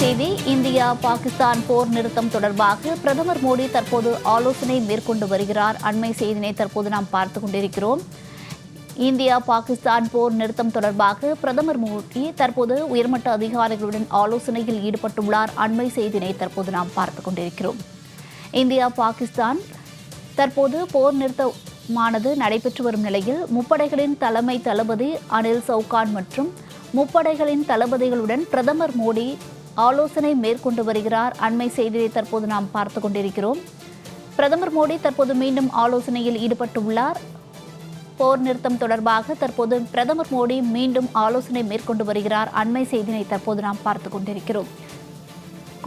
செய்தி. இந்தியா பாகிஸ்தான் போர் நிறுத்தம் தொடர்பாக பிரதமர் மோடி தற்போது ஆலோசனை மேற்கொண்டு வருகிறார். அண்மை செய்தினை தற்போது நாம் பார்த்துக் கொண்டிருக்கிறோம். இந்தியா பாகிஸ்தான் போர் நிறுத்தம் தொடர்பாக பிரதமர் மோடி தற்போது உயர்மட்ட அதிகாரிகளுடன் ஆலோசனையில் ஈடுபட்டுள்ளார். அண்மை செய்தினை தற்போது நாம் பார்த்துக் கொண்டிருக்கிறோம். இந்தியா பாகிஸ்தான் தற்போது போர் நிறுத்தமானது நடைபெற்று வரும் நிலையில் முப்படைகளின் தலைமை தளபதி அனில் சவுகான் மற்றும் முப்படைகளின் தளபதிகளுடன் பிரதமர் மோடி ஆலோசனை மேற்கொண்டு வருகிறார். அண்மை செய்தியை தற்போது நாம் பார்த்துக் கொண்டிருக்கிறோம். பிரதமர் மோடி தற்போது மீண்டும் ஆலோசனையில் ஈடுபட்டுள்ளார். போர் நிறுத்தம் தொடர்பாக தற்போது பிரதமர் மோடி மீண்டும் ஆலோசனை மேற்கொண்டு வருகிறார். அண்மை செய்தியை தற்போது நாம் பார்த்துக் கொண்டிருக்கிறோம்.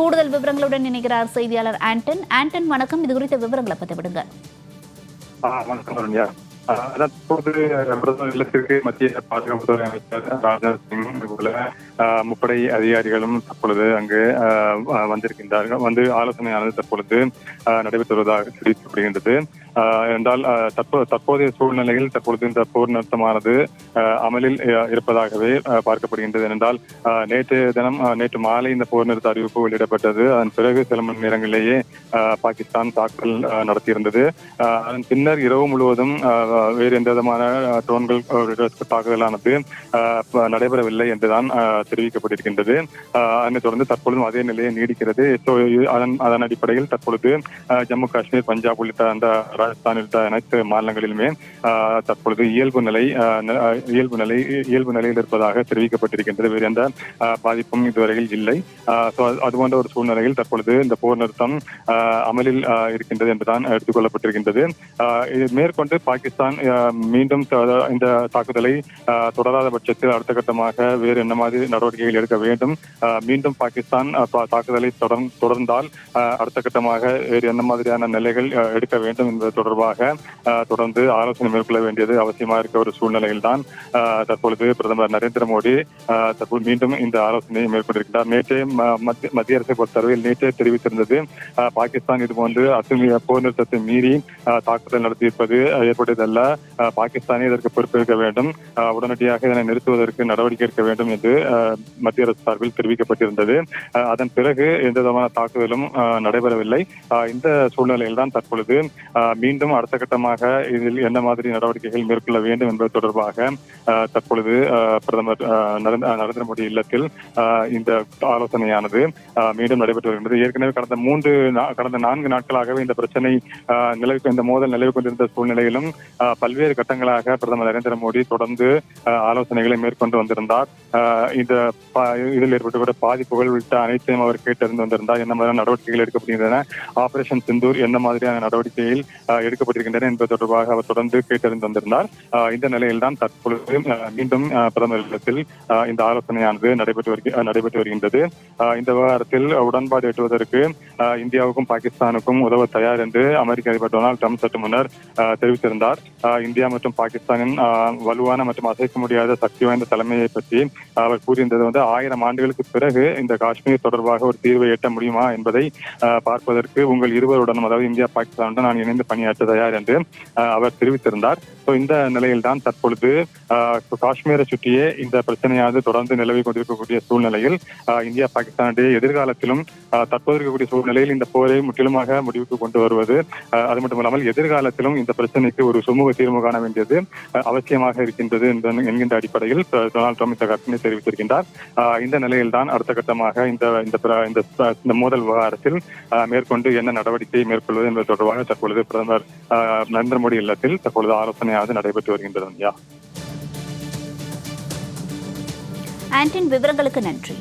கூடுதல் விவரங்களுடன் இணைகிறார் செய்தியாளர் ஆண்டன். ஆண்டன், வணக்கம். இது குறித்த விவரங்களை பதிவிடுங்க. வணக்கம். தற்போது பிரதமர் இல்லத்திற்கு மத்திய பாதுகாப்புத்துறை அமைச்சர் ராஜ்நாத் சிங் போல முப்படை அதிகாரிகளும் தற்பொழுது அங்கு வந்திருக்கின்றார்கள். ஆலோசனையானது தற்பொழுது நடைபெற்று வருவதாக தெரிவிக்கப்படுகின்றது. என்றால் தற்போதைய சூழ்நிலையில் தற்பொழுது இந்த போர் நிறுத்தமானது அமலில் இருப்பதாகவே பார்க்கப்படுகின்றது. என்றால் நேற்று மாலை இந்த போர் நிறுத்த அறிவிப்பு வெளியிடப்பட்டது. அதன் பிறகு சில மணி நேரங்களிலேயே பாகிஸ்தான் தாக்குதல் நடத்தியிருந்தது. அதன் பின்னர் இரவு முழுவதும் வேறு எந்த விதமான ட்ரோன்கள் தாக்குதலானது நடைபெறவில்லை என்றுதான் தெரிவிக்கப்பட்டிருக்கின்றது. அதனைத் தொடர்ந்து தற்பொழுதும் அதே நிலையை நீடிக்கிறது. அதன் அடிப்படையில் தற்பொழுது ஜம்மு காஷ்மீர், பஞ்சாப் உள்ளிட்ட அந்த ராஜஸ்தான் உள்ளிட்ட அனைத்து மாநிலங்களிலுமே தற்பொழுது இயல்பு நிலையில் இருப்பதாக தெரிவிக்கப்பட்டிருக்கின்றது. வேறு எந்த பாதிப்பும் இதுவரையில் இல்லை. அதுபோன்ற ஒரு சூழ்நிலையில் தற்பொழுது இந்த போர் நிறுத்தம் அமலில் இருக்கின்றது என்றுதான் எடுத்துக் கொள்ளப்பட்டிருக்கின்றது. மேற்கொண்டு பாகிஸ்தான் மீண்டும் இந்த தாக்குதலை தொடராத பட்சத்தில் அடுத்த கட்டமாக வேறு என்ன மாதிரி நடவடிக்கைகள் எடுக்க வேண்டும், மீண்டும் பாகிஸ்தான் தாக்குதலை தொடர்ந்தால் அடுத்த கட்டமாக வேறு என்ன மாதிரியான நிலைகள் எடுக்க வேண்டும் என்பது தொடர்பாக தொடர்ந்து ஆலோசனை மேற்கொள்ள வேண்டியது அவசியமாக இருக்க ஒரு சூழ்நிலையில் தான் தற்பொழுது பிரதமர் நரேந்திர மோடி தற்போது மீண்டும் இந்த ஆலோசனையை மேற்கொண்டிருக்கிறார். நேற்றே மத்திய அரசை பொறுத்தளவில் நேற்றே தெரிவித்திருந்தது, பாகிஸ்தான் இதுபோன்று அத்துமீறிய போர் நிறுத்தத்தை மீறி தாக்குதல் நடத்தியிருப்பது ஏற்பட்டதல்ல, பாகிஸ்தானே இதற்கு பொறுப்பேற்க வேண்டும், உடனடியாக இதனை நிறுத்துவதற்கு நடவடிக்கை எடுக்க வேண்டும் என்று மத்திய அரசு சார்பில் தெரிவிக்கப்பட்டிருந்தது. அதன் பிறகு எந்த விதமான தாக்குதலும் நடைபெறவில்லை. இந்த சூழ்நிலையில் தான் தற்பொழுது மீண்டும் அடுத்த கட்டமாக இதில் என்ன மாதிரி நடவடிக்கைகள் மேற்கொள்ள வேண்டும் என்பது தொடர்பாக தற்பொழுது பிரதமர் நரேந்திர மோடி இல்லத்தில் இந்த ஆலோசனையானது மீண்டும் நடைபெற்று வருகின்றது. ஏற்கனவே கடந்த 4 நாட்களாகவே இந்த பிரச்சனை இந்த மோதல் நிலவு கொண்டிருந்த சூழ்நிலையிலும் பல்வேறு கட்டங்களாக பிரதமர் நரேந்திர மோடி தொடர்ந்து ஆலோசனைகளை மேற்கொண்டு வந்திருந்தார். இதில் ஏற்பட்டுள்ள பாதிப்புகள் உள்ளிட்ட அனைத்தையும் அவர் கேட்டறிந்து வந்திருந்தார். என்ன மாதிரியான நடவடிக்கைகள் எடுக்கப்படுகின்றன, ஆபரேஷன் சிந்தூர் எந்த மாதிரியான நடவடிக்கைகள் எடுக்கப்படுகின்றன என்பது தொடர்பாக அவர் தொடர்ந்து கேட்டறிந்து வந்திருந்தார். இந்த நிலையில் தான் தற்பொழுது மீண்டும் பிரதமர் இல்லத்தில் இந்த ஆலோசனையானது நடைபெற்று வருகின்றது. இந்த விவகாரத்தில் உடன்பாடு எட்டுவதற்கு இந்தியாவுக்கும் பாகிஸ்தானுக்கும் உதவ தயார் என்று அமெரிக்க அதிபர் டொனால்டு ட்ரம்ப் சற்று முன்னர் தெரிவித்திருந்தார். இந்தியா மற்றும் பாகிஸ்தானின் வலுவான மற்றும் அசைக்க முடியாத சக்தி வாய்ந்த தலைமையை பற்றி அவர் கூறியிருந்தது 1000 ஆண்டுகளுக்கு பிறகு இந்த காஷ்மீர் தொடர்பாக ஒரு தீர்வை எட்ட முடியுமா என்பதை பார்ப்பதற்கு உங்கள் இருவருடன், அதாவது இந்தியா பாகிஸ்தானுடன் நான் இணைந்து பணியாற்ற தயார் என்று அவர் தெரிவித்திருந்தார். இந்த நிலையில் தான் தற்பொழுது காஷ்மீரை சுற்றியே இந்த பிரச்சனையானது தொடர்ந்து நிலவி கொண்டிருக்கக்கூடிய சூழ்நிலையில் இந்தியா பாகிஸ்தானுடைய எதிர்காலத்திலும் தற்போது இருக்கக்கூடிய சூழ்நிலையில் இந்த போரை முற்றிலுமாக முடிவுக்கு கொண்டு வருவது, அது மட்டுமல்லாமல் எதிர்காலத்திலும் இந்த பிரச்சனைக்கு ஒரு சுமூக தீர்வு காண வேண்டியது அவசியமாக இருக்கின்றது என்கின்ற அடிப்படையில் டொனால்டு ட்ரம்ப் இந்த கருத்தினை தெரிவித்திருக்கின்றார். இந்த நிலையில் தான் அடுத்த கட்டமாக இந்த மோதல் விவகாரத்தில் மேற்கொண்டு என்ன நடவடிக்கை மேற்கொள்வது என்பது தொடர்பாக தற்பொழுது பிரதமர் நரேந்திர மோடி இல்லத்தில் தற்பொழுது ஆலோசனையானது நடைபெற்று வருகின்றது. ஆண்டன், விவரங்களுக்கு நன்றி.